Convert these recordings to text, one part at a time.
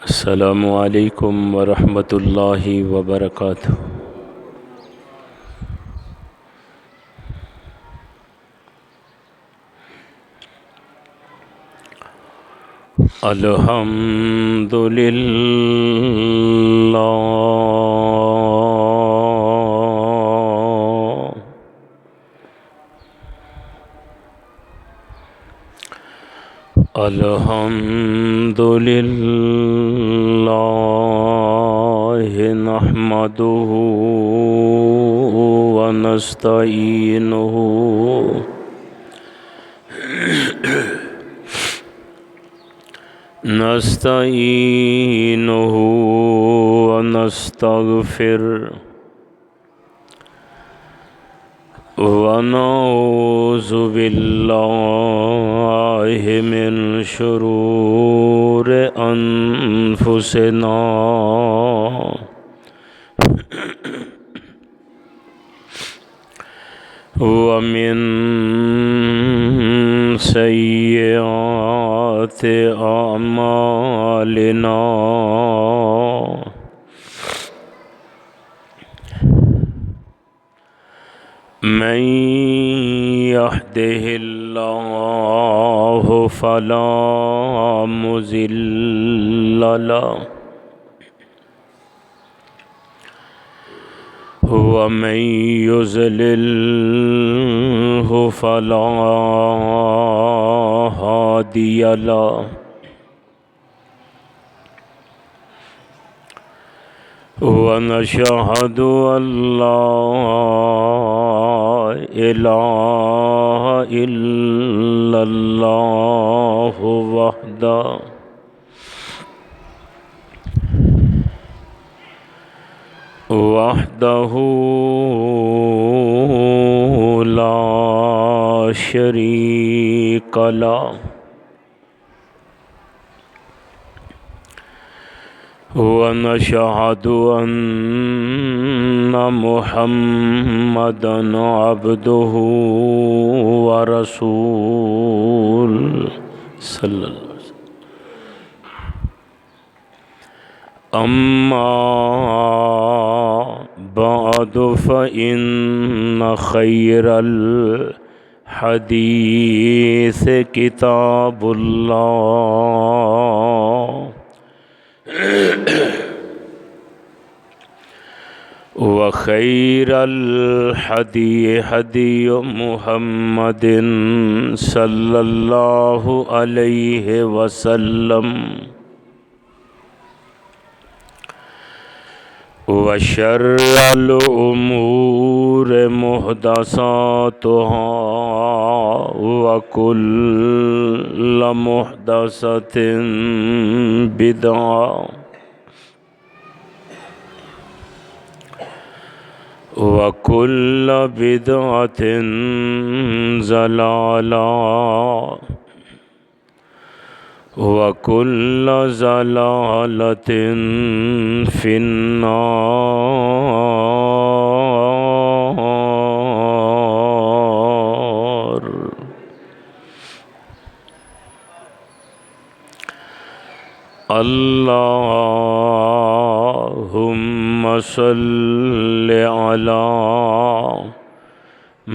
अस्सलामु अलैकुम वरहमतुल्लाहि वबरकातुहू। अल्हम्दुलिल्लाह नहमदुहू व नस्तईनुहु व नस्तगफिर व नऊज़ु बिल्लाहि मिन शुरूरि अनफुसिना व मिन सय्यिआति अअमालिना। मन यहदिहिल्लाहु फला मुज़िल्ल लहु व मन युज़लिल्हु फला हादिय लहु। व नशहदु अल्ला इलाहा इल्लल्लाहु वहदहू ला शरीक लहु व नशहदु अन्ना मुहम्मदन अब्दुहु व रसूलुहु सल्लल्लाहु अलैहि वसल्लम। अम्मा बअदु फ़इन्न खैरल हदीस किताबुल्लाह व खैरल हदी हदी मुहम्मदिन सल्लल्लाहु अलैहि वसल्लम। व शर्रल उमूर मुहदसातुहा व कुल्ल मुहदसतिन बिदअ व कुल्ल बिदअतिन ज़लाला व कुल्ल ज़लालतिन फिन्नार। अल्लाहुम्मा सल्लि अला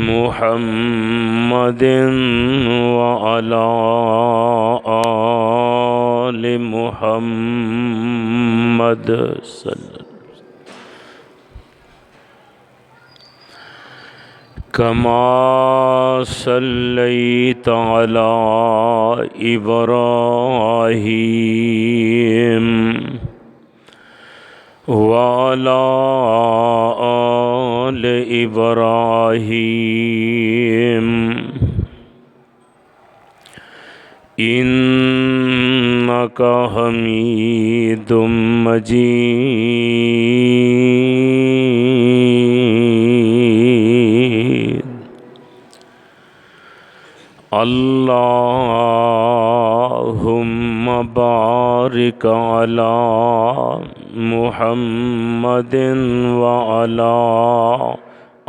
मुहम्मदिन व अला आलि मुहम्मद कमा सल्लैता अला इब्राहीम व अला आलि इब्राहीम इन्नका इन्नका हमीदुम मजीद। अल्लाहुम्मा बारिक अला मुहम्मदिन व अला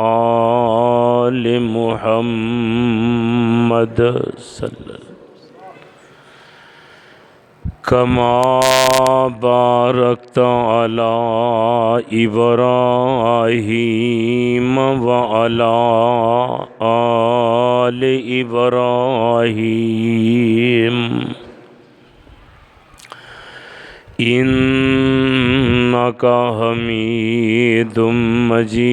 आलि मुहम्मद कमा बारकत अला इब्राहीम व अला आलि इब्राहीम इन्नका हमीदुम मजीद।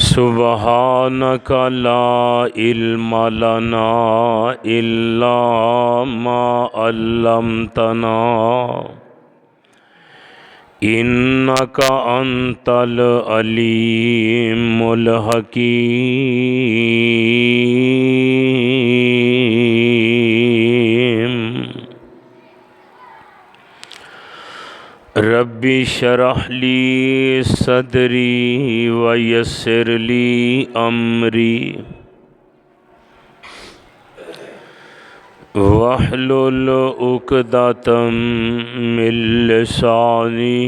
सुब्हानका ला इल्म लना इल्ला मा अल्लमतना इन्नका अंतल अलीमुल हकीम। रब्बि शरह ली सदरी व यस्सिर ली अमरी वहलुल उक़दतम मिन लिसानी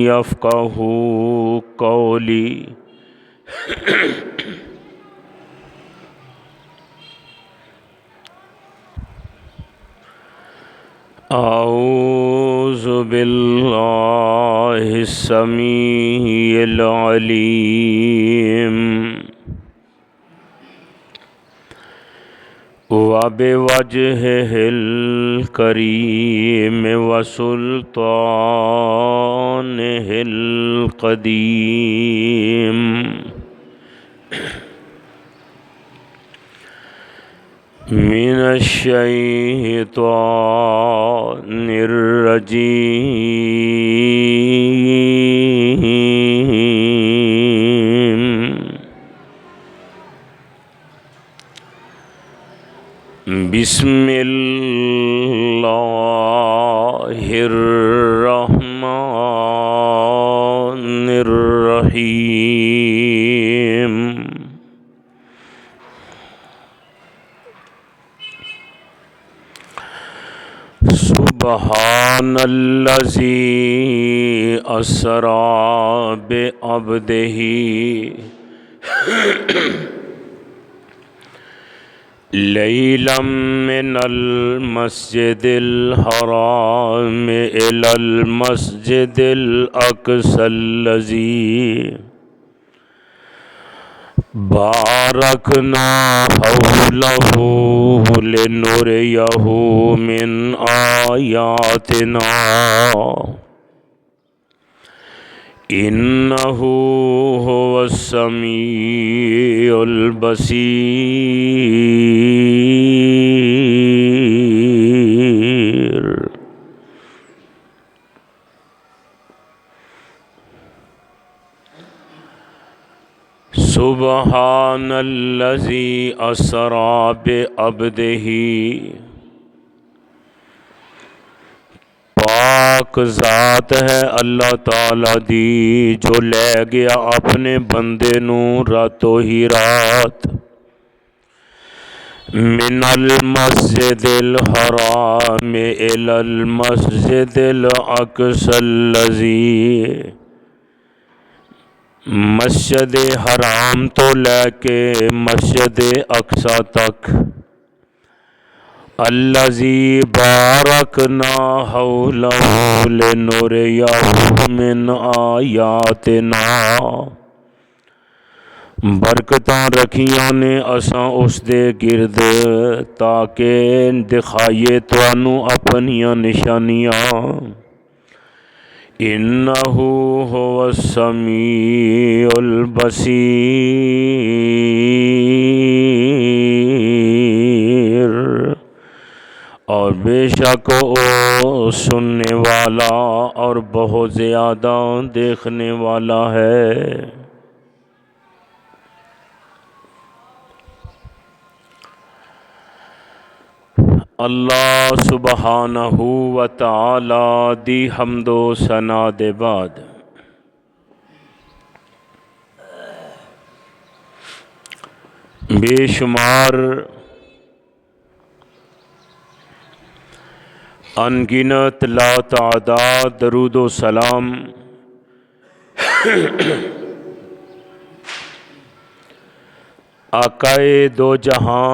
यफ़क़हू क़ौली। औज़ु बिल्लाहिस समीइल अलीम व बिवजहिल करीम व सुल्तानिहिल क़दीम मिनश्शैतानिर्रजीम। बिस्मिल्लाहिर्रहमानिर्रहीम। सुब्हानल्लज़ी अस्रा बिअब्दिही लैलम मिनल मस्जिदिल हराम इलल मस्जिदिल अक़सल्लज़ी बारकना हौलहू लिनुरियहू मिन आयातिना इन्नहू हुवस्समीउल बसीर। सुब्हानल्लज़ी अस्रा बिअब्दिही पाक ज़ात है अल्लाह ताला दी जो ले गया अपने बंदे नू रातों ही रात मिनल मस्जिदिल हराम इलल मस्जिदिल अक़सल्लज़ी मस्जिद हराम तो लेके मस्जिद अक़सा तक अल्लज़ी बारकना हौलहू लिनुरियहू मिन आयातिना बरकतां रखियां ने असां उस दे गिरद ताके दिखाइए तुहानू अपनियां निशानियां। इन्नहू हुवस्समीउल बसीर और बेशक वो सुनने वाला और बहुत ज़्यादा देखने वाला है। अल्लाह सुबहानहू व तआला दी हम्दो सना दे बाद बेशुमार अनगिनत लातादाद दरूद व सलाम आकाए दो जहां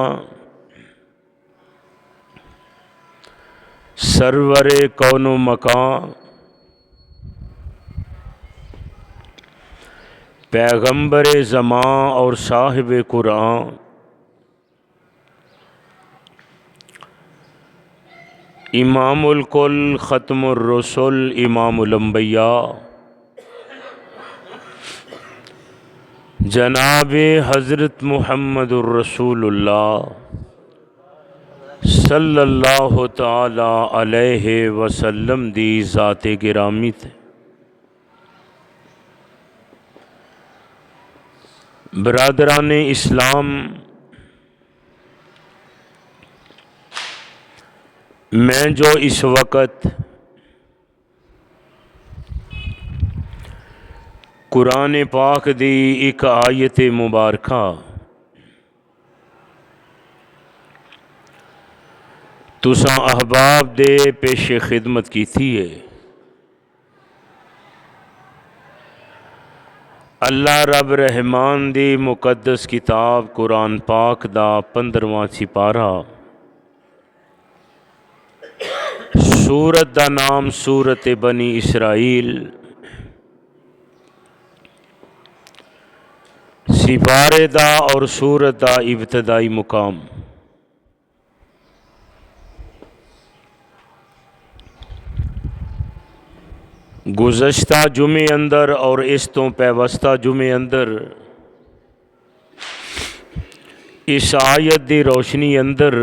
सरवरे कौनो मकान पैगम्बर ज़मां और साहिब कुरान इमामुल कुल ख़त्मुर रसूल इमामुल अंबिया जनाब हज़रत मुहम्मदुर रसूलुल्लाह सल्लल्लाहु ताला अलैहि वसल्लम दी ज़ाते गिरामी थे। बरादरान इस्लाम, मैं जो इस वक़्त कुरान पाक दी एक आयत मुबारका तुसां अहबाब दे पेशे खिदमत की थी है। अल्लाह रब रहमान दी मुकद्दस किताब कुरान पाक दा 15वां सिपारा सूरत दा नाम सूरत बनी इसराइल, सिपारे दा और सूरत दा इब्तदाई मुकाम। गुज़श्ता जुमे अंदर और इस तो पैवस्ता जुमे अंदर इस आयत की रोशनी अंदर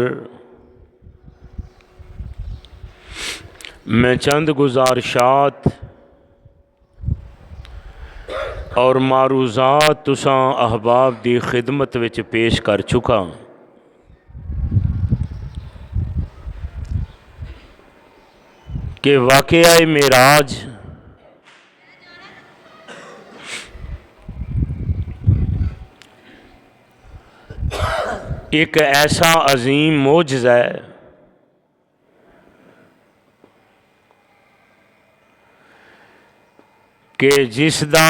मैं चंद गुजारिशात और मारूज़ात तुसां अहबाब की खिदमत विच पेश कर चुका। कि वाक़या मेराज एक ऐसा अजीम मोजज़ा है कि जिसदा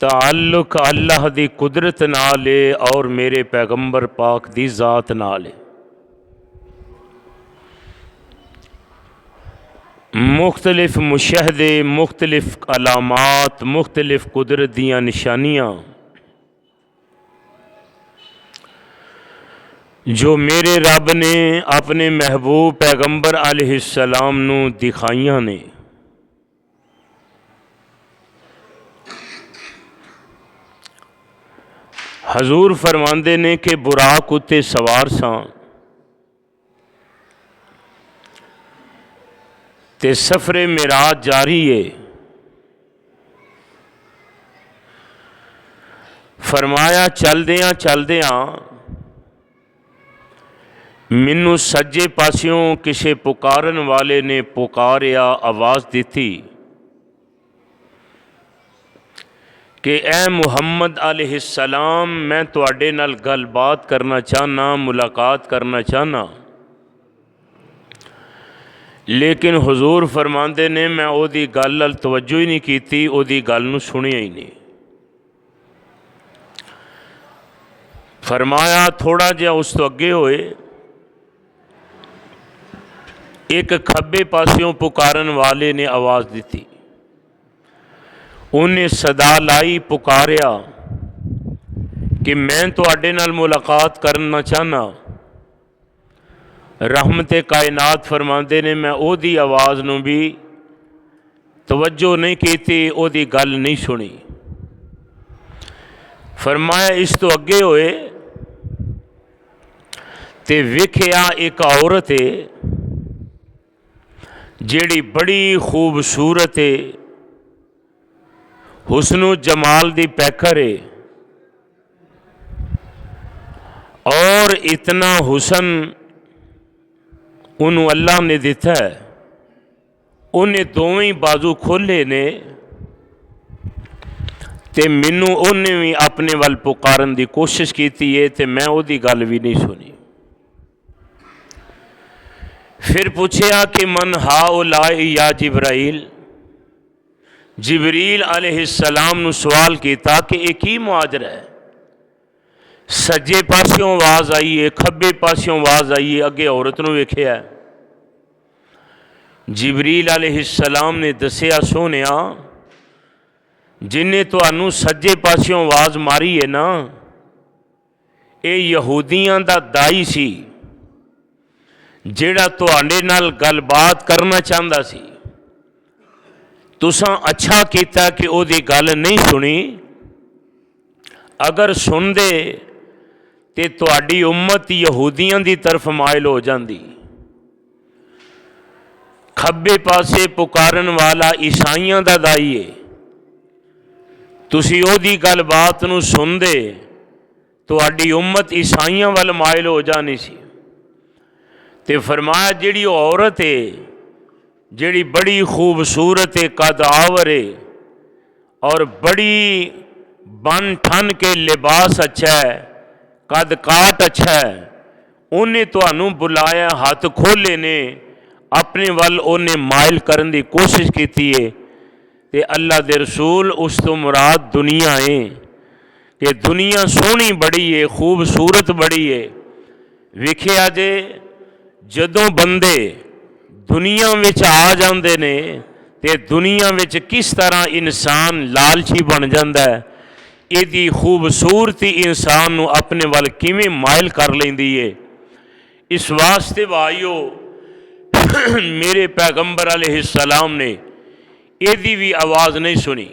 ताल्लुक अल्लाह दी कुदरत नाल है और मेरे पैगंबर पाक दी ज़ात नाल है। मुख्तलिफ मुशाहदे, मुख्तलिफ अलामात, मुख्तलिफ कुदरत दियाँ निशानियाँ जो मेरे रब ने अपने महबूब पैगंबर अलैहिस्सलाम नू दिखाइयां ने, हजूर फरमांदे ने कि बुराक उत्ते सवार सां ते सफरे मिराज जारी है। फरमाया चलदियां चलदियां मैनू सज्जे पासियों किसी पुकारन वाले ने पुकारिया, आवाज़ दी कि ए मुहम्मद अलैहिस्सलाम, मैं तुहाडे नाल गलबात करना चाहना, मुलाकात करना चाहना। लेकिन हुजूर फरमांदे ने मैं ओदी गल अल तवज्जो ही नहीं की, ओदी गल नूं सुनिया ही नहीं। फरमाया थोड़ा जिहा उस तो अगे होए एक खब्बे पासियों पुकारन वाले ने आवाज़ दी। उन्हें सदा लाई, पुकारिया कि मैं तुहाडे नाल मुलाकात करना चाहना। रहमते कायनात फरमांदे ने मैं ओदी आवाज़ नूं भी तवज्जो नहीं की, ओदी गल नहीं सुनी। फरमाया इस तो अगे होए ते वेखिया एक औरत है जिहड़ी बड़ी खूबसूरत है, हुस्नो जमाल दी पैकर है और इतना हुसन उन्होंने अल्लाह ने दिता है। उन्हें दोवें ही बाजू खोले ने ते मैनू उन्हें भी अपने वाल पुकारन की कोशिश की है ते मैं उहदी गल भी नहीं सुनी। फिर पूछया कि मन हाउलाई या जिब्राइल, जिबरील अलैहिस्सलाम नू सवाल किया कि यह की मुआजरा है। सज्जे पास्यों आवाज़ आई है, खब्बे पास्यों आवाज़ आई है, अगे औरत नू वेख्या। जिबरील अलैहिस्सलाम ने दसिया सोनिया जिन्हें तुहानू सज्जे पास्यों आवाज़ मारी है ना, ये यहूदियों का दाई सी जिहड़ा तुहाडे नाल गलबात करना चाहता सी। तुसां अच्छा किया कि उहदी गल नहीं सुनी। अगर सुनदे ते तुहाडी उम्मत यहूदियों की तरफ माइल हो जाती। खब्बे पासे पुकारन वाला ईसाइयों का दाई है, तुसी उहदी गल बात नूं सुनदे तुहाडी उम्मत ईसाइयों वाल माइल हो जानी सी। ते फरमाया जिहड़ी औरत है जिहड़ी बड़ी खूबसूरत है, कद आवर है और बड़ी बन ठन के लिबास अच्छा है, कद काट अच्छा है, उन्हें तुहानू बुलाया, हाथ खोले ने, अपने वल उन्हें माइल करने की कोशिश की है। ते अल्लाह दे रसूल उस तो मुराद दुनिया है कि दुनिया सोहनी बड़ी है, खूबसूरत बड़ी है। वेखिया जे जदों बंदे दुनिया विच आ जाते ने ते दुनिया विच किस तरह इंसान लालची बन जाता है। इहदी खूबसूरती इंसान नू अपने वल किवें माइल कर लैंदी है। इस वास्ते भाइयों मेरे पैगंबर अलैहिस्सलाम ने इहदी भी आवाज़ नहीं सुनी।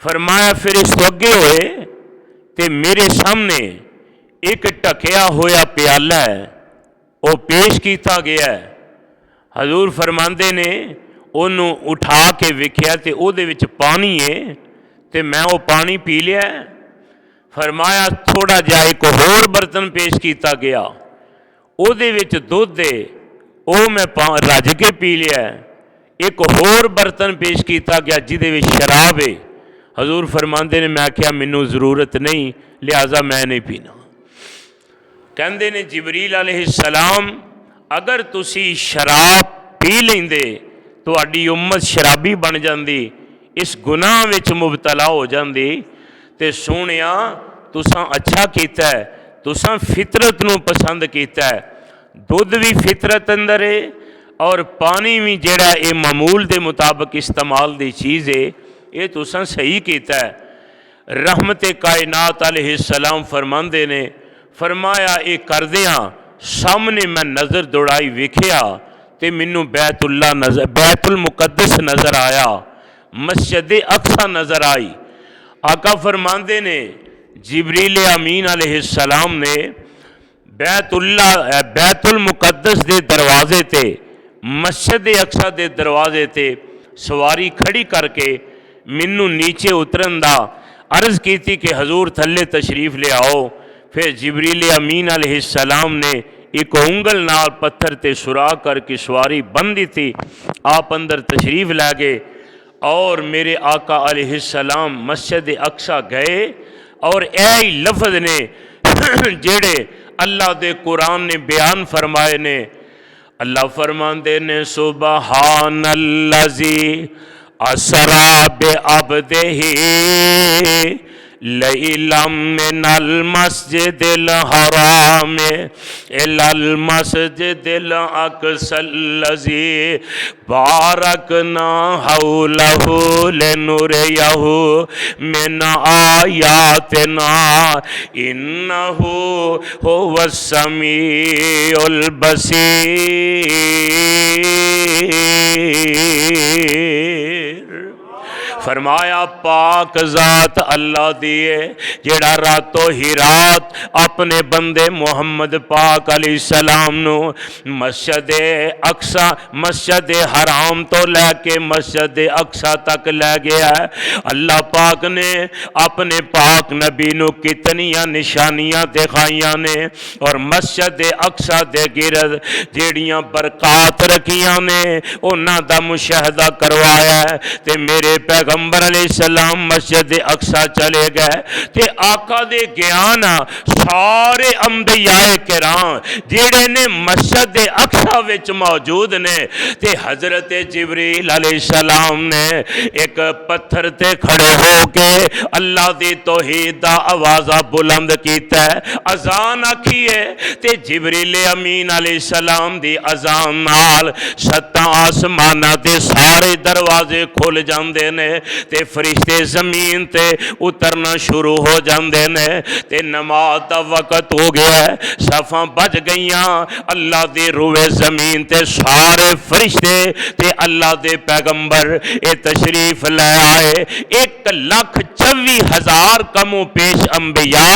फरमाया फिर इस तो अगे होए ते मेरे सामने एक ढकिया होया प्याला है, वो पेश किया गया है। हजूर फरमाते ने उन्होंने उठा के वेख्या तो उहदे विच पानी है ते मैं वो पानी पी लिया। फरमाया थोड़ा जिहा एक होर बर्तन पेश किया गया, उहदे विच दुध है, वो मैं रज के पी लिया। एक होर बर्तन पेश किया गया जिहदे विच शराब है। हजूर फरमाते ने मैं आख्या मैनू जरूरत नहीं, लिहाजा मैं नहीं पीना। कहते ने जिबरील अलैहिस्सलाम अगर तुसी शराब पी लेंदे तुहाडी उम्मत शराबी बन जाती, इस गुनाह विच मुबतला हो जाती। ते सोहणिया तुसां अच्छा कीता है, तुसां फितरत नूं पसंद कीता है। दुध भी फितरत अंदर है और पानी भी जिहड़ा ये मामूल के मुताबिक इस्तेमाल की चीज़ है, ये तुसां सही कीता है। रहमत कायनात अलैहिस्सलाम फरमाते ने, फरमाया ये करदियां सामने मैं नज़र दौड़ाई वेख्या तो मैनू बैतुल मुकद्दस नज़र आया, मस्जिद अक्सा नज़र आई। आका फरमाते ने जिबरील अमीन अलैहिस्सलाम ने बैतुल मुकद्दस के दरवाजे ते, मस्जिद अक्सा के दरवाजे ते सवारी खड़ी करके मैनू नीचे उतरन दा अर्ज़ की कि हजूर थल्ले तशरीफ़ ले आओ। फिर जिबरील अमीन अलैहिस्सलाम ने एक उंगल नाल पत्थर ते सुराख करके सवारी बन दी थी। आप अंदर तशरीफ़ ला गए और मेरे आका अलैहिस्सलाम मस्जिद अक्सा गए और ऐ लफ्ज़ ने जेड़े अल्लाह दे कुरान ने बयान फरमाए ने। अल्लाह फरमाते ने सुबहानल्लज़ी असरा बे अब्दिही लैलम मिनल मस्जिदिल हराम इलल मस्जिदिल अक़सल्लज़ी बारकना हौलहु लिनुरियहु मिन आयातिना इन्नहु हुवस समीउल बसीर। फरमाया पाक ज़ात अल्लाह दी है जेड़ा रातों ही रात अपने बंदे मुहम्मद पाक अलैहिस्सलाम नू मस्जिद अक्सा मस्जिद हराम तो लैके मस्जिद अक्सा तक लै गया है। अल्लाह पाक ने अपने पाक नबी नू कितनियां निशानियां दिखाइयां ने और मस्जिद अक्सा दे गिरद जेड़ियां बरकात रखियां ने उन्हां दा मुशाहदा करवाया है। ते मेरे पैगंबर अलैहिस्सलाम मस्जिद अक्सा चले गए ते आका दे ज्ञान सारे अंबियाए किराम जेड़े ने मस्जिद अक्सा विच मौजूद ने ते हजरत जिब्रील अलैहिस्सलाम ने एक पत्थर ते खड़े हो के अल्लाह दी तौहीद दा आवाज़ा बुलंद कीता है, अजान आखी है ते जिब्रील अमीन अलैहिस्सलाम दी अजान नाल सत्तां आसमानां दे सारे दरवाजे खुल जाते ने ते फरिश्ते जमीन ते उतरना शुरू हो जाते ने ते नमाज का वक़्त हो गया है, सफ़ां बज गईयां। अल्लाह दे रूए जमीन ते सारे फरिश्ते ते अल्लाह दे पैगंबर ये तशरीफ ले आए। 1,24,000 कमो पेश अंबिया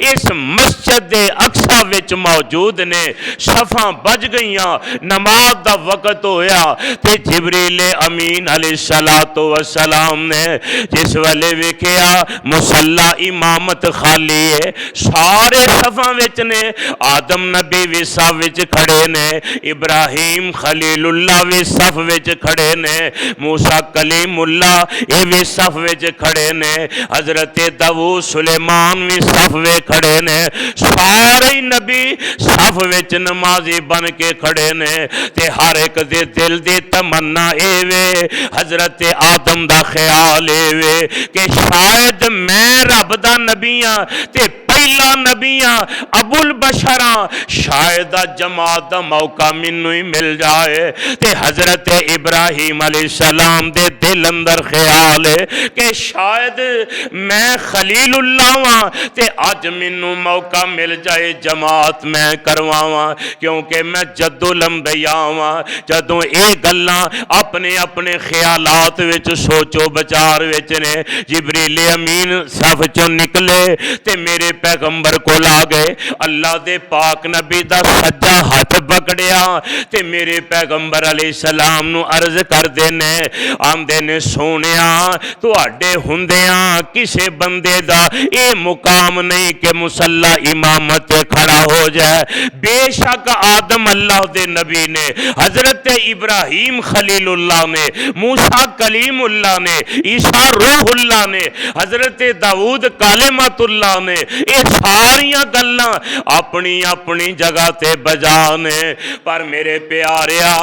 इस मस्जिद अक्सा विच मौजूद ने। सफ़ां बज गईयां, नमाज का वक़्त होया ते जिब्रील अमीन अलैहिस्सलातो वस्सलाम ने जिस वेले वेखिया मुसल्ला इमामत खाली है, सारे सफ़ां विच ने, आदम नबी भी सफ विच खड़े ने, इब्राहिम खलीलुल्लाह भी सफ विच खड़े ने, मूसा कलीमुल्लाह ये भी सफ विच खड़े ने, हजरत दाऊद सुलेमान भी सफ वे खड़े ने, सारे नबी सफ विच नमाजी बन के खड़े ने ते हर एक दे दिल दी तमन्ना एवे हजरत आदम दा ख्याल एवे कि शायद मैं रब दा नबी हाँ ते पहला नबी हाँ अबुल बशरा, शायद जमात दा मौका मैनू ही मिल जाए। ते हजरत इब्राहिम अलैहिस्सलाम दे दिल अंदर ख्याल है कि शायद मैं खलीलुल्लाह हाँ ते अज मैनू मौका मिल जाए जमात मैं करवावां, क्योंकि मैं जदों लंबिया हाँ। जदों ये गल्लां अपने अपने ख्यालात विच सोचो बचार विच ने, जिब्रील अमीन सफ चों निकले ते मेरे पैगंबर को आ गए, अल्लाह दे पाक नबी दा सज्जा हाथ पकड़िया ते मेरे पैगंबर अलैहिस्सलाम नू अर्ज करदे ने, आंदे ने सोनिया तुहाडे हुंदियां किसे बंदे दा ये मुकाम नहीं कि मुसल्ला इमामत खड़ा हो जाए। बेशक आदम अल्लाह दे नबी ने, हजरत इब्राहिम खलीलुल्लाह ने, मूसा कलीमुल्लाह ने, ईसा रूहुल्लाह ने, हजरत दाऊद कालिमतुल्लाह ने, ये सारियां गल्लां अपनी अपनी जगह ते बजा ने। पर मेरे प्यारिया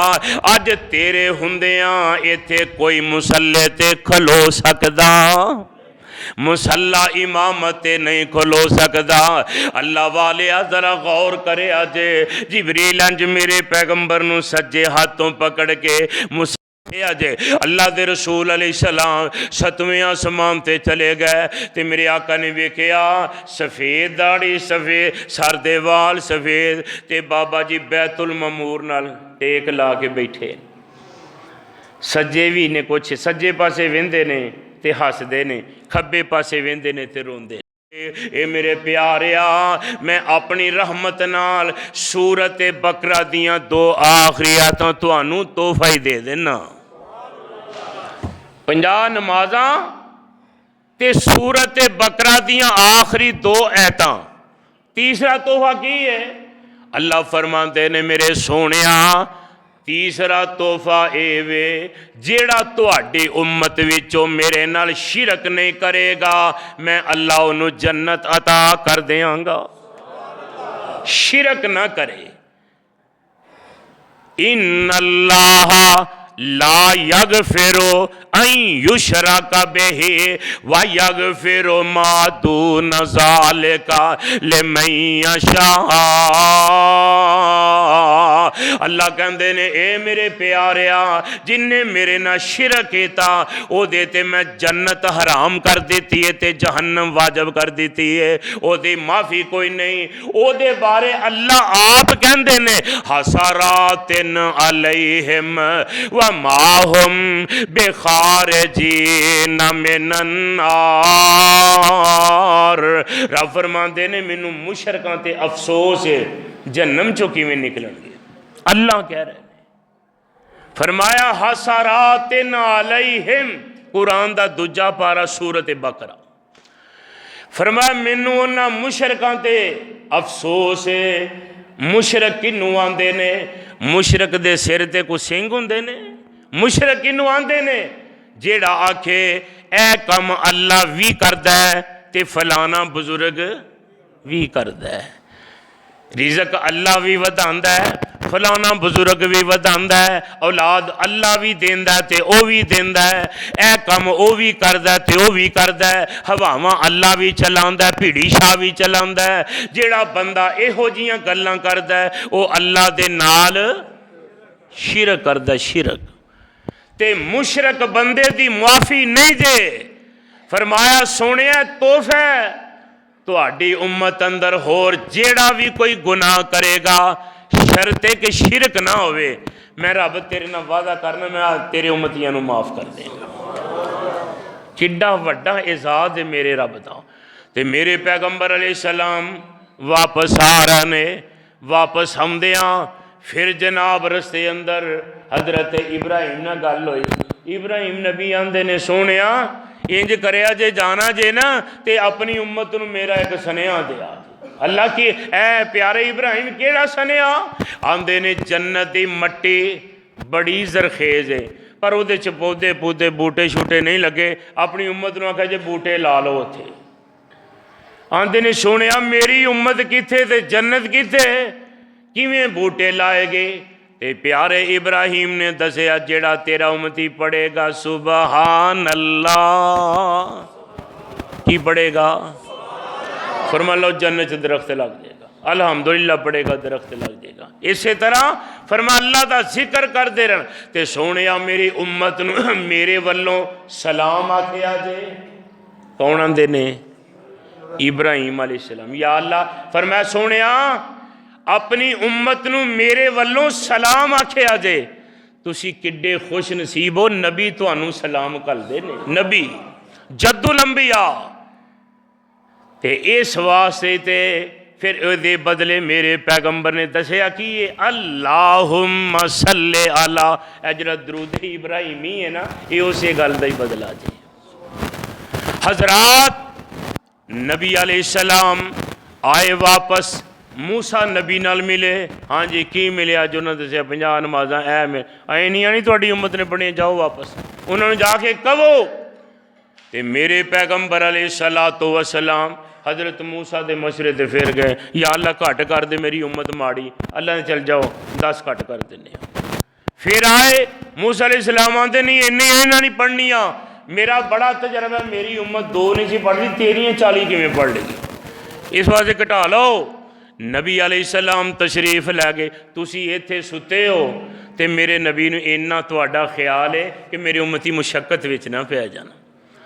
अज तेरे हुंदियां इत्थे कोई मुसल्ले ते खलो सकदा, मुसल्ला इमामत नहीं खलो सकता। अल्लाह वाले जरा गौर करे, अज जिब्रील अंज मेरे पैगंबर नू सज्जे हाथों पकड़ के अजे अल्लाह दे रसूल अलैहिस्सलाम 7वें आसमान ते चले गए ते मेरे आका ने वेखिया सफेद दाढ़ी सफेद सर दे वाल सफेद ते बाबा जी बैतुल ममूर नाल टेक ला के बैठे, सज्जे भी ने, कुछ सज्जे पासे वेंदे ने ते हसदे ने, खब्बे पासे वेंदे ने ते रोंदे। ए मेरे प्यारिया मैं अपनी रहमत नाल सूरत बकरा दियां 2 आखिरी आयतां तुहानू तोहफा ही दे देना। 50 नमाज़ां ते सूरत बकरा दियां आखिरी 2 आयतां। तीसरा तोहफा की है? अल्लाह फरमाते ने मेरे सोनिया तीसरा तोहफा ए वे जेड़ा तुहाडी उम्मत विचों मेरे नाल शिरक नहीं करेगा मैं अल्लाह उन्हूं जन्नत अता कर देंगा। शिरक ना करे। इन्नल्लाह ला यगफिरु अन युशरका बिही व यगफिरु मा दून ज़ालिका लिमन यशा। अल्लाह कहते ने ए मेरे प्यारिया जिन्हें मेरे ना शिरक किया ओदे ते मैं जन्नत हराम कर दी है ते जहन्नम वाजब कर दी है, ओदी माफ़ी कोई नहीं। ओदे बारे अल्लाह आप कहते ने हसरातिन अलैहिम व माहुम बेखारिजीन मिनन नार। रब फरमाते ने मैनू मुशरकां ते अफसोस है जहन्नम चों किवें निकलणगे। अल्लाह कह रहे हैं फरमाया हसरातिन अलैहिम, कुरान दा दूजा पारा सूरत बकरा। फरमाया मैनू उन्हां मुशरकां ते अफसोस है। मुशरक किनू आंदे ने? मुशरक दे सिर ते कोई सिंह हुंदे ने। मुशरक किनू आंदे ने? जेड़ा आखे ए कम अल्लाह भी करदा है ते फलाना बुजुर्ग भी करदा है। रिज़क अल्लाह भी वधांदा है, फलाना बुजुर्ग भी वधांदा है, औलाद अल्लाह भी देंदा है ते ओ भी देंदा है, ए कम ओ भी करदा है ते ओ भी करदा है, हवावां अल्लाह भी चलांदा है, भीड़ी शाह भी चलांदा है। जेड़ा बंदा इहो जिहियां गल्लां करदा है ओ अल्लाह दे नाल शिरक करदा, शिरक। ते मुशरक बंदे दी मुआफ़ी नहीं दे। फरमाया सोनिया तोहफा तुहाडी उम्मत अंदर होर जेड़ा भी कोई गुनाह करेगा शर्त है कि शिरक ना होवे, मैं रब तेरे नाल वादा करना मैं तेरे उम्मतियां नूं माफ़ कर देंगा। किड्डा वड्डा एजाज़ है मेरे रब दा। ते मेरे पैगंबर अलैहिस्सलाम वापस आ रहे ने। वापस आउंदियां फिर जनाब रस्ते अंदर हजरत इब्राहिम नाल गल होई। इब्राहिम नबी आंदे ने सोनिया इंज करया जे जाना जे ना ते अपनी उम्मत नूं मेरा एक सनेहा दिया। अल्लाह की ए प्यारे इब्राहिम केड़ा सनेहा? आंदे ने जन्नत दी मट्टी बड़ी जरखेज है पर उहदे च पौधे पूधे बूटे शूटे नहीं लगे। अपनी उम्मत नूं आख्या जे बूटे ला लो उत्थे। आंदे ने सुनिया मेरी उम्मत किथे ते जन्नत किथे, किवें बूटे लाए गए? ते प्यारे इब्राहिम ने दसिया जेड़ा तेरा उम्मती पढ़ेगा सुबहान अल्लाह, की पढ़ेगा? फरमा लो जन्नत च दरख्त लग जाएगा। अल्हम्दुलिल्लाह पढ़ेगा दरख्त लग जाएगा। इसी तरह फरमा अल्लाह का जिक्र करते रहन। ते सोनिया मेरी उम्मत नूं मेरे वल्लों सलाम आखिया जे। कौन आंदे ने? इब्राहिम अलैहिस्सलाम। या अल्लाह फरमाया सोनिया अपनी उम्मत नूं मेरे वल्लों सलाम आखिया जे। तुसी किड्डे खुश नसीब हो, नबी तुहानूं सलाम घल्लदे ने। नबी जद्दुल अंबिया। ते इस वास्ते ते फिर इहदे बदले मेरे पैगंबर ने दसिया कि ये अल्लाहुम्मा सल्ले अला, ए जिहड़ा दरूद इब्राहिमी है ना, ये उस गल दा ही बदला जी। हजरात नबी अलैहिस्सलाम आए वापस, मूसा नबी नाल मिले। हाँ जी की मिले? अज उन्होंने दसिया 50 नमाजा ऐ मिल ऐ नहीं तुहाडी उम्मत ने पढ़िया, जाओ वापस। उन्होंने जाके कहो ते मेरे पैगंबर अलैहिस्सलातु वस्सलाम हजरत मूसा के मशरे ते फिर गए, या अल्लाह घट कर दे मेरी उम्मत माड़ी। अल्लाह ने चल जाओ 10 घट कर देने। फिर आए मूसा अलैहिस्सलाम आते नहीं इन्नी इन्हां नहीं पढ़नियाँ, मेरा बड़ा तजर्बा, मेरी उम्मत 2 नहीं सी पढ़ती, तेरियां 40 किवें पढ़ लेगी, इस वास्ते घटा लो। नबी अलैहिस्सलाम तशरीफ लै गए। तुसी इत्थे सुते हो ते मेरे नबी नूं इन्ना तुहाडा ख्याल है कि मेरी उम्मती मुशक्कत विच ना पै जाना।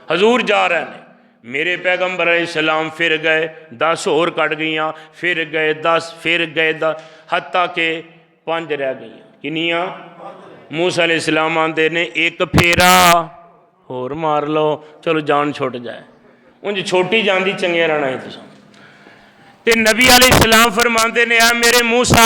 हजूर जा रहे हैं। मेरे पैगंबर अलैहिस्सलाम फिर गए, 10 होर कट गईयां, फिर गए 10, फिर गए 10, हत्ता के 5 रह गई। किनियां? मूसा अलैहिस्सलाम आंदे ने एक फेरा होर मार लो, चलो जान छुट जाए। उंज छोटी जान दी चंगिया रहना है तुसां। ते नबी अलैहिस्सलाम फरमाते ने आ मेरे मूसा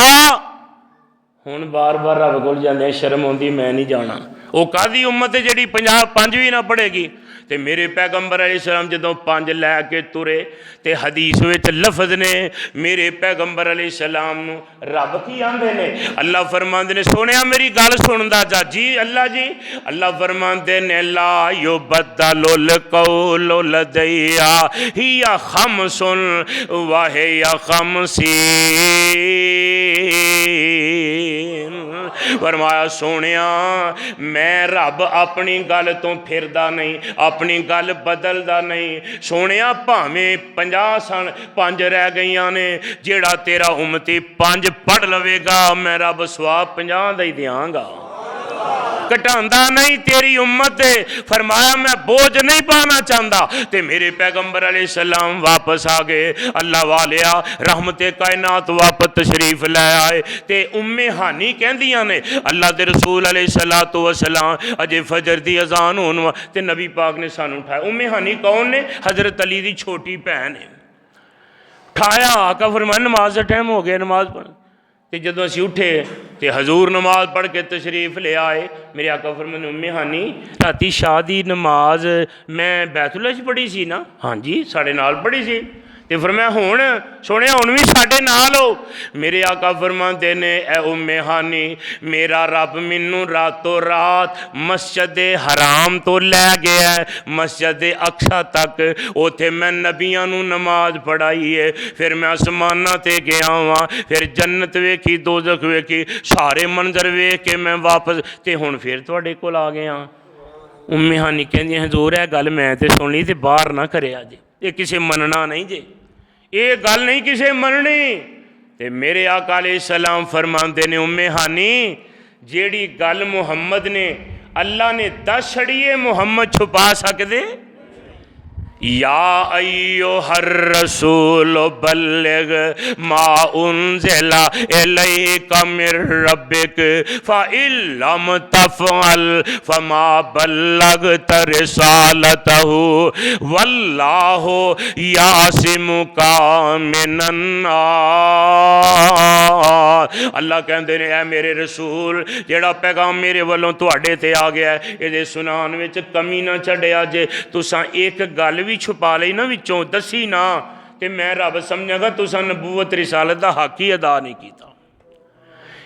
हुण बार बार रब कोल जांदे शर्म आउंदी, मैं नहीं जाना। वो कादी उम्मत है जिहड़ी 5 भी ना पढ़ेगी। ते मेरे पैगंबर अलैहिस्सलाम जदों 5 लैके तुरे ते हदीस विच लफज ने मेरे पैगंबर अलैहिस्सलाम नूं रब की आंदे ने, अल्लाह फरमांदे ने सोनिया मेरी गल सुनदा जा जी। अल्लाह जी, अल्लाह फरमांदे ने ला युबद्दलुल कौलु लदैया हिया खमसुन व हिया खमसीन। फरमाया सोनिया मैं रब अपनी गल तो फिरदा नहीं, अपनी गल बदलदा नहीं। सोनिया भावें 50 सन 5 रह गई ने, जेड़ा तेरा उम्मती 5 पढ़ लवेगा मैं रब सवाब 50 दा ही देंगा, घटांदा नहीं तेरी उम्मत है। फरमाया मैं बोझ नहीं पाना चाहता। ते मेरे पैगंबर अलैहिस्सलाम वापस आ गए। अल्लाह वालिया रहमते कायनात वापस तशरीफ लै आए। ते उम्मे हानी कहंदियां ने अल्लाह दे रसूल अलैहिस्सलातु वस्सलाम अजे फजर दी अजान होने ते नबी पाक ने सानू उठाया। उम्मे हानी कौन ने? हजरत अली दी छोटी भैन है। उठाया, आका फरमाया नमाज का टाइम हो गया, नमाज पढ़। तो जदों असीं उठे तो हजूर नमाज पढ़ के तशरीफ ले आए। मेरे आका फरमाने उम्मे हानी राती शाह दी नमाज मैं बैतुल्ला च पढ़ी सी ना? हाँ जी साढ़े नाल पढ़ी सी। तो फरमाया हुण सोने हुण भी साढ़े नाल हो। मेरे आका फरमाते ने ए उम्मे हानी मेरा रब मैनू रातों रात मस्जिद हराम तो लै गया मस्जिद अक्सा तक। उथे मैं नबियां नू नमाज पढ़ाई है, फिर मैं आसमाना ते गया वां, फिर जन्नत वेखी दोज़ख वेखी, सारे मंजर वेख के मैं वापस ते हुण फिर तुहाडे कोल आ गया। उम्मे हानी कहंदी हजूर है गल मैं ते सुन ली ते बाहर ना करिया जे, ये किसे मनना नहीं जे, ये गल नहीं किसे मननी। ते मेरे आका अलैहिस्सलाम फरमाते ने उम्मे हानी जेड़ी गल मुहम्मद ने अल्लाह ने दस छड़ी है मुहम्मद छुपा सकदे? या अय्युहर रसूल बल्लिग मा उन्ज़िला इलैका मिर रब्बिक फ़इल्लम तफ़अल फ़मा बल्लगत रिसालतहु वल्लाहु यासिमुका मिनन्नास। अल्लाह कहते हैं ऐ मेरे रसूल जेड़ा पैगाम मेरे वालों तुहाडे ते आ गया है ये सुनान विच कमी ना छड्डिया जे। तुसां एक गल भी छुपा ली ना विचों दसी ना ते मैं रब समझागा तुसां नबूवत रिसालत का हक ही अदा नहीं किया।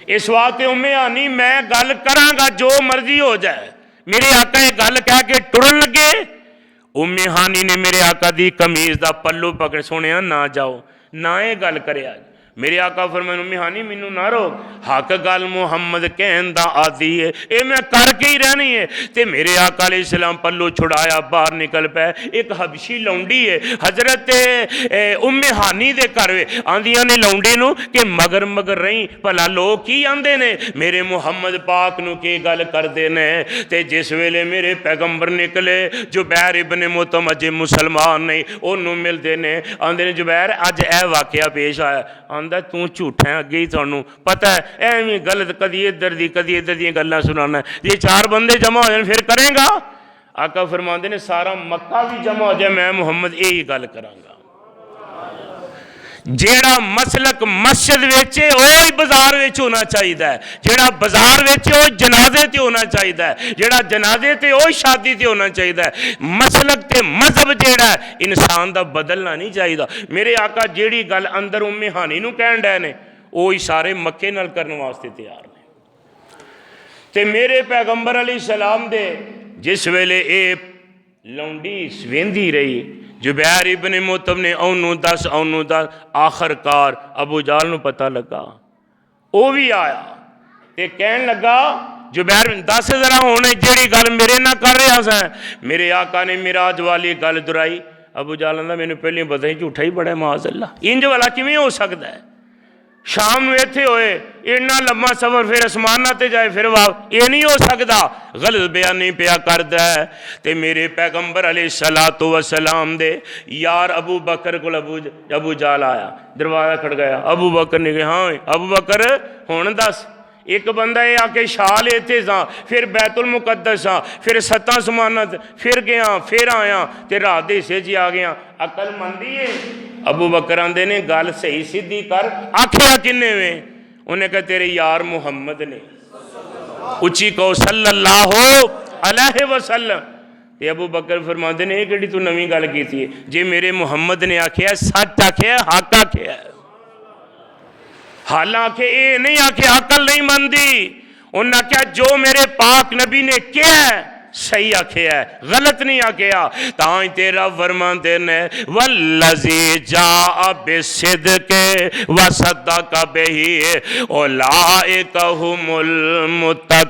इस वास्ते उम्मे हानी मैं गल करांगा जो मर्जी हो जाए। मेरे आका ये गल कह के टुरन लगे। उम्मे हानी ने मेरे आका दी कमीज का पल्लू पकड़ सुनिया ना जाओ ना ये गल करे। मेरे आका फरमाया उम्मे हानी मैनू ना रोक, हक गल मुहम्मद कहन दा आदि है ये मैं करके ही रहनी है। ते मेरे आका अलैहिस्सलाम पल्लू छुड़ाया बाहर निकल पे। एक हबशी लौंडी है हजरत उम्मे हानी दे घर आंदियां ने लौंडी नू कि मगर मगर रही भला लोग की आंदे ने मेरे मुहम्मद पाक नू की गल करदे ने। ते जिस वेले मेरे पैगंबर निकले जुबैर इब्ने मुतम अजे मुसलमान नहीं ओनू मिलते ने आंदे ने जुबैर अज ए वाकया पेश आया। आंदा तू झूठा है अगे ही थानू पता है एवं गलत कदी इधर दी कदी इधर दी गल्लां सुनाना। ये 4 बंदे जमा हो जाए फिर करेगा? आका फरमाते ने सारा मक्का भी जमा हो जाए मैं मुहम्मद यही गल करांगा। जेड़ा मसलक मस्जिद वेचे वही बाजार विच होना चाहिए, जेड़ा बाजार वेचे वो जनाजे ते होना चाहिए, जेड़ा जनाजे ते वही शादी ते होना चाहिए। मसलक ते मजहब जेड़ा इंसान दा बदलना नहीं चाहिए। मेरे आका जेड़ी गल अंदर उम्मे हानी नू कहन डे ने वही सारे मक्के नाल करने वास्ते तैयार ने। ते मेरे पैगंबर अलैहिस्सलाम दे जिस वेले ए लौंडी वेंदी रही जुबैर इब्ने मुतम ने ओनू दस आखिरकार अबू जाल नू पता लगा वो भी आया ते कहन लगा जुबैर दस जरा होने जेड़ी गल मेरे ना कर रहा सा। मेरे आका ने मिराज वाली गल दुराई। अबू जाल आंदा मैनू पहले पता ही झूठा ही बड़ा माज अल्लाह इंज वाला किवें हो सकता है। शाम में इत्थे होए इन्ना लम्मा सफर फिर आसमाना ते जाए फिर वाप ये नहीं हो सकता। गलत बयान नहीं पिया करता है। ते मेरे पैगंबर अलैहिस्सलातु वस्सलाम दे यार अबू बकर को अबू जाल आया दरवाजा खड़काया। अबू बकर ने कहा हाँ अबू बकर हुण दस। एक बंदा ये आके शाल इत्थे सा फिर बैतुल मुकद्दस सा फिर 7 आसमाना फिर गया फिर आया ते रात दे हिस्से च आ गया। अकल मंदी है? अबू बकर आंदे ने गल सही सीधी कर। आखिया किन्ने वे? उन्हें कहा तेरे यार मुहम्मद ने। उची कहो सल्लल्लाहु अलैहि वसल्लम। ते अबू बकर फरमाते ने कि तू नवी गल की है जे मेरे मुहम्मद ने आखिया सच आखिया हक आखिया। हालांकि ये नहीं आखिया अकल नहीं मनती। उन्हें आख्या जो मेरे पाक नबी ने किया सही आखिया, गलत नहीं आखिया। तां तेरा फरमाते ने वल्लज़ी जा बिसिदके व सद्दक़ बिही उलाइका हुमुल मुत्तकून।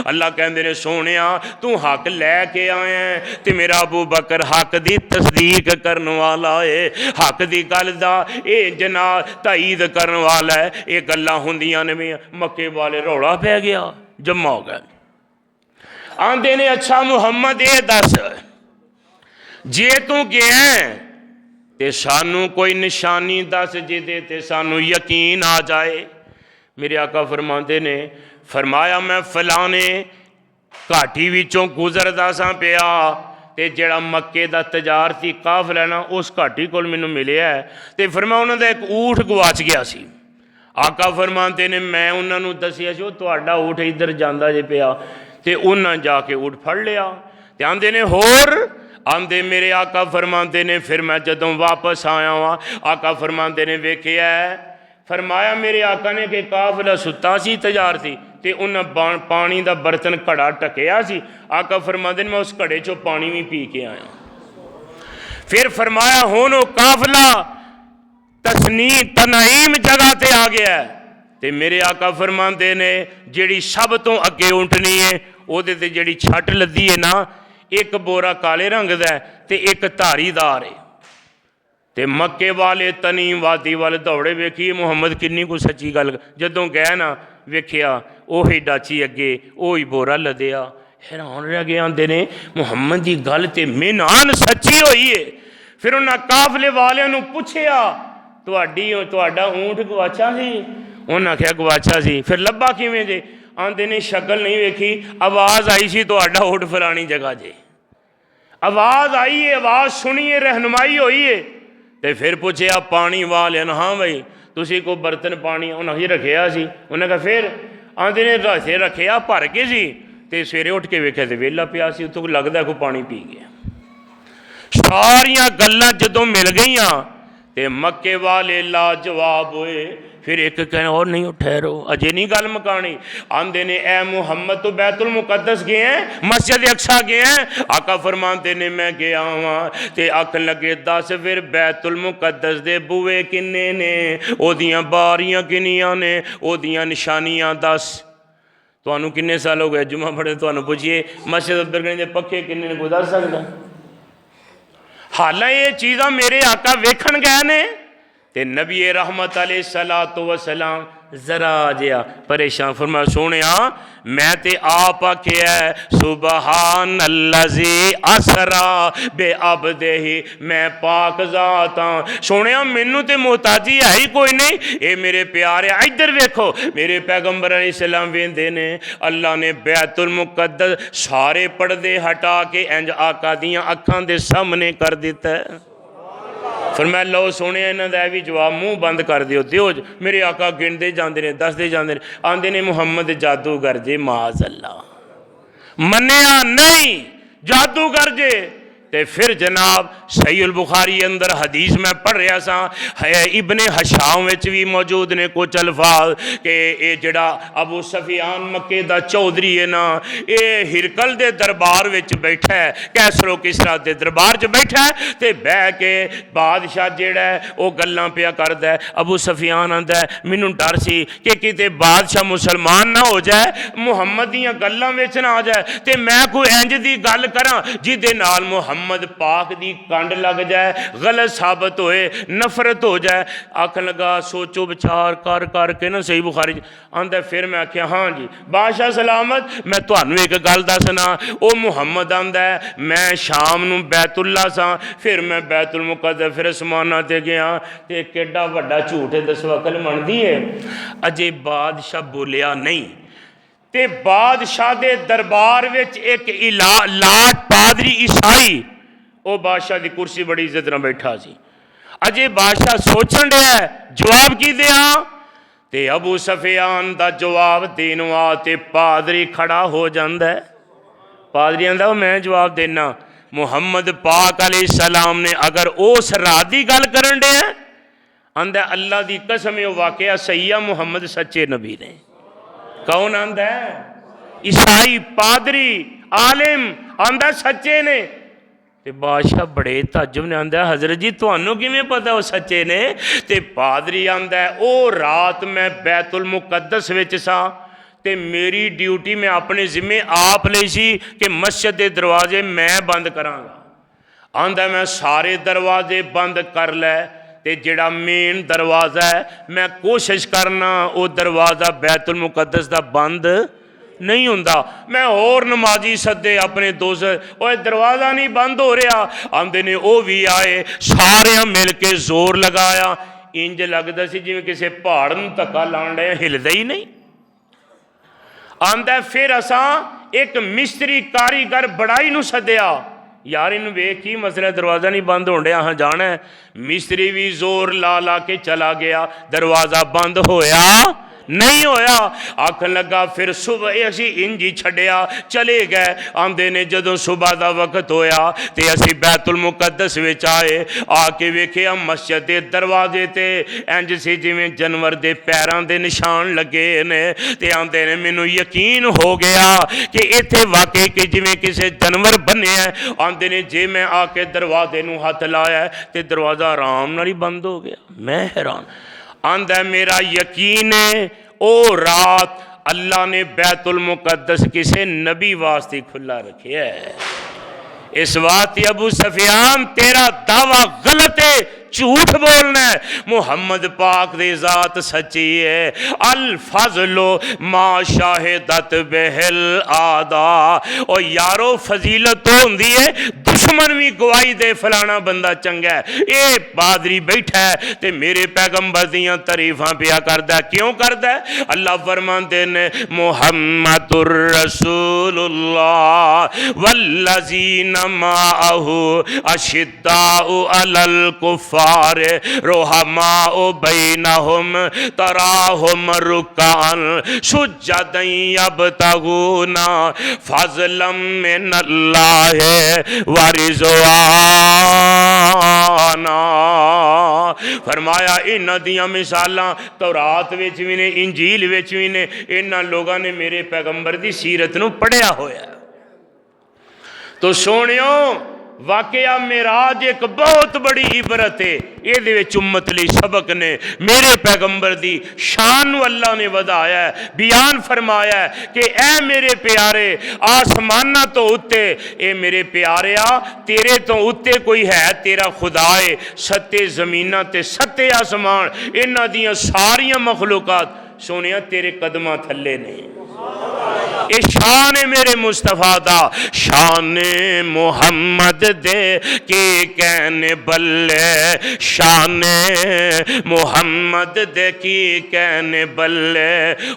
अल्लाह कहते ने सोनिया तू हक लैके आया तो मेरा अबू बकर हक की तस्दीक करने वाला है, हक की गल का ये जना ताईद करने वाला है। ये गल्लां हुंदियां ने। मक्के वाले रौला पै गया, जम्मा हो गया। आंदे ने अच्छा मुहम्मद ये दस जे तू गया ते सानू कोई निशानी दस जिदे ते सानू यकीन आ जाए। मेरे आका फरमाते ने फरमाया मैं फलाने घाटी विचों गुजरदा सा पिया ते जड़ा मक्के दा तजारती काफिला ना उस घाटी कोल मैनू मिलिया ते फरमाया उन्हां दा एक ऊठ गवाच गया सी। आका फरमाते ने मैं उन्होंने दसिया सी तुहाडा ऊठ इधर जांदा जे पिया ते उन्हें जाके ऊठ फड़ लिया ते आंदे ने होर आंदे मेरे आका फरमाते ने फिर मैं जदों वापस आया वहाँ आका फरमाते ने वेखिया फरमाया मेरे आका ने कि काफिला सुता सी तजार थी ते उन्हें पानी का बर्तन घड़ा ढकिया सी। आका फरमाते ने मैं उस घड़े चो पानी भी पी के आया। फिर फरमाया हुण वो काफिला तनाईम जगह ते आ गया ते मेरे आका फरमाते ने जिहड़ी सब तो अगे ऊँटनी है उहदे ते जिहड़ी छट लदी है ना एक बोरा काले रंग दा ते एक धारीदार है ते मक्के वाले तनीम वादी वाले दौड़े वेखिए मुहम्मद किन्नी को सच्ची गल जदों गए ना वेखिया ओही डाची अगे ओही बोरा लदया हैरान रह गए। आंदे ने मुहम्मद की गल ते मेनान सच्ची होई है। फिर उन्हें काफले वालियां नूं पुछया तुहाडा ऊँट गवाचा सी? उन्हें आख्या गवाचा सी। फिर लब्भा किवें जे? आंदे ने शक्ल नहीं वेखी आवाज़ आई सी तुहाडा ऊँट फलानी जगह जे। आवाज़ आई है आवाज़ सुनिए रहनुमाई हुई है तो फिर पूछया पानी वाले हाँ बई तुसी को बर्तन पानी उन्हें रखिया सी? उन्हें कहा फिर आंदे ने रखे रखिया भर के सी ते सवेरे उठ के वेख्या तो वेला पिया सी उत्थों लगदा कोई पानी पी गया। सारियां गल्लां जदों मिल गईयां ते मक्के वाले लाजवाब हुए। फिर एक कहना और नहीं ठहरो अजे नहीं गल मुकानी। आंदे ने ए मुहम्मद तो बैतुल मुकद्दस गए हैं मस्जिद अक्सा गए हैं? आका फरमाते ने मैं गया वहाँ ते आखन लगे दस फिर बैतुल मुकद्दस दे बूए किन्ने ने ओदियां बारियां किन्नियां ने ओदियां निशानियां दस। तुहानू किन्ने साल हो गए जुमा पढ़े तुहानू पुछिए मस्जिद उधर गए पक्खे किन्ने ने कोई दस सकदा? हालां ये चीज़ां मेरे आका वेखण गए ने ते नबी रहमत अलैहिस्सलातु वस्सलाम जरा जिया परेशान फरमाया सोने मैं ते आप आख्या सुबहानल्लज़ी असरा बे अब्दिही मैं पाक ज़ात हाँ। सोने मैनू तो मोहताजी है ही कोई नहीं। ये मेरे प्यारे इधर वेखो मेरे पैगंबर अलैहिस्सलाम वेंदे ने अल्लाह ने बैतुल मुकद्दस सारे पर्दे हटा के इंज आका दियां अखां दे सामने कर दिता है। फिर मैं लो सुने इन्हों का भी जवाब मुँह बंद कर दियो दियो। मेरे आका गिनते जाते हैं दसते जाते हैं आंदे ने मुहम्मद जादूगर जे माज अल्लाह मन्निया नहीं जादूगर जे। ते फिर जनाब सहीहुल बुखारी अंदर हदीस मैं पढ़ रहा सा इब्ने हशाम विच भी मौजूद ने कुछ अल्फाज के ये जड़ा अबू सफियान मक्के दा चौधरी है ना ये हिरकल दे दरबार विच बैठा है कैसरो किसरा दे दरबार च बैठा है ते बह के बादशाह जेड़ा है वो गल्लां पिया करदा है। अबू सफियान आंदा है मैनूं डर सी कि किते बादशाह मुसलमान ना हो जाए मुहम्मद दीयां गल्लां विच ना आ जाए ते मैं कोई इंज दी गल करां जिहदे नाल मुहम्मद पाक दी कंड लग जाए गलत साबित होए नफरत हो जाए। आखन लगा सोचो विचार कर करके ना सही बुखारी आंदा। फिर मैं आख्या हाँ जी बादशाह सलामत मैं तुहानू एक गल दसना वो मुहम्मद आंदा है मैं शाम नूं बैतुल्ला सा फिर मैं बैतुल मुकद्दस फिर आसमानां ते गया ते केडा वड्डा झूठ है दसो अकल मनदी है। अजे बादशाह बोलिया नहीं ते बादशाह दे दरबार विच एक लाट पादरी ईसाई वो बादशाह की कुर्सी बड़ी इज्जत ना बैठा सी। अजे बादशाह सोचन डया जवाब की दिया ते अबू सफियान दा जवाब देन वास्ते पादरी खड़ा हो जाता है। पादरी आंदा मैं जवाब देना मुहम्मद पाक अलैहिस्सलाम ने अगर उस रात की गल करन डया आंदा अल्लाह की कसम वो वाकया सही है मुहम्मद सच्चे नबी ने। कौन आंदा है ईसाई पादरी आलिम आंदा सच्चे ने। ते बादशाह बड़े ताजुब ने आंदा हजरत जी तुहानू किवें पता वो सच्चे ने? ते पादरी आंदा ओ रात मैं बैतुल मुकद्दस विच सा ते मेरी ड्यूटी मैं अपने जिम्मे आप लई सी कि मस्जिद के दरवाजे मैं बंद करांगा। आंदा मैं सारे दरवाजे बंद कर लै ते जिहड़ा मेन दरवाज़ा है मैं कोशिश करना वो दरवाज़ा बैतुल मुकद्दस दा बंद नहीं हुंदा। मैं होर नमाजी सदे अपने दोस्त और दरवाज़ा नहीं बंद हो रहा। आंदे ने वो भी आए, सारे मिल के जोर लगाया। इंज लगता सी जिवें किसी पहाड़ नूं धक्का लाण डे, हिलदा ही नहीं। आंदा फिर असां एक मिस्त्री कारीगर बड़ाई नूं सद्या, यार इन वेख की मसला दरवाज़ा नहीं बंद होने अहाँ जाना है। मिस्त्री भी जोर ला ला के चला गया, दरवाज़ा बंद होया नहीं होया। आखन लगा फिर सुबह असी इंज ही छड्या चले गए। आंदे ने जदों सुबह का वक्त होया तो असी बैतुल मुकद्दस विच आए, आके वेखिया मस्जिद के दरवाजे ते इंज सी जिवें जानवर के पैरों के निशान लगे ने। ते आंदे ने मैनू यकीन हो गया कि इत्थे वाकई कि जिवें किसी जानवर बन्निया। आंदे ने जे मैं आके दरवाजे नूं हथ लाया तो दरवाज़ा आराम नाल ही बंद हो गया। मैं हैरान। आंदा मेरा यकीन है ओ रात अल्लाह ने बैतुल मुकद्दस किसी नबी वास्ते खुला रखे है। इस बात अबू सफियान तेरा दावा गलत है, झूठ बोलना है। मुहम्मद पाक दे जात सच्ची है। अल फजलो मा शाहिदत बेहल आदा। और यारो फजीलत तो होंदी है दुश्मन भी गवाही दे फलाना बंदा चंगा है। ये पादरी बैठा है ते मेरे पैगंबर दियां तारीफां पिया करदा। क्यों करदा? अल्लाह फरमांदे ने मुहम्मदुर रसूलुल्लाह वल्लज़ीना माअहु अशिद्दाउ अलल कुफ़ार रुहमाउ बैनहुम तराहुम रुक्कान सुज्जदन यब्तगूना फज़लन मिनल्लाहि व रिज़वाना। फरमाया इन्हां दियां मिसालां तौरात विच भी ने, इंजील विच भी ने। इन्हां लोगों ने मेरे पैगंबर की सीरत नूं पढ़िया होया। तो सोनियो वाकया मेराज एक बहुत बड़ी इबरत है। ये उम्मत लई सबक ने। मेरे पैगंबर की शान अल्लाह ने वधाया है, बयान फरमाया है कि ऐ मेरे प्यारे आसमाना तो उत्ते, ए मेरे प्यारिया तेरे तो उत्ते कोई है तेरा खुदा है। सत्ते जमीना ते सत्ते आसमान इन्हां दियां सारियां मखलूकात सोनिया तेरे कदमां थल्ले ने। ये शान है मेरे मुस्तफा दा। शान मुहम्मद दे के कहने बल्ले, शान मुहम्मद दे की कहने बल्ले।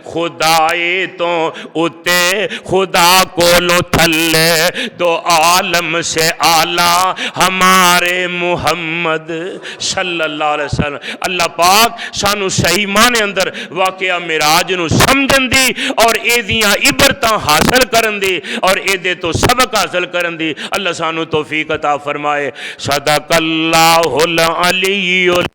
खुदाए तो उते खुदा कोलो थल्ले, दो आलम से आला हमारे मुहम्मद सल्लल्लाहु अलैहि वसल्लम। अल्लाह पाक सानू सही माने अंदर वाकया मिराज नू समझन दी और एदियां इबरतां हासिल करन दी और एदे तो सबक हासिल करन दी अल्लाह सानू तौफीक अता फरमाए। सदकल्लाहुल अलीयुल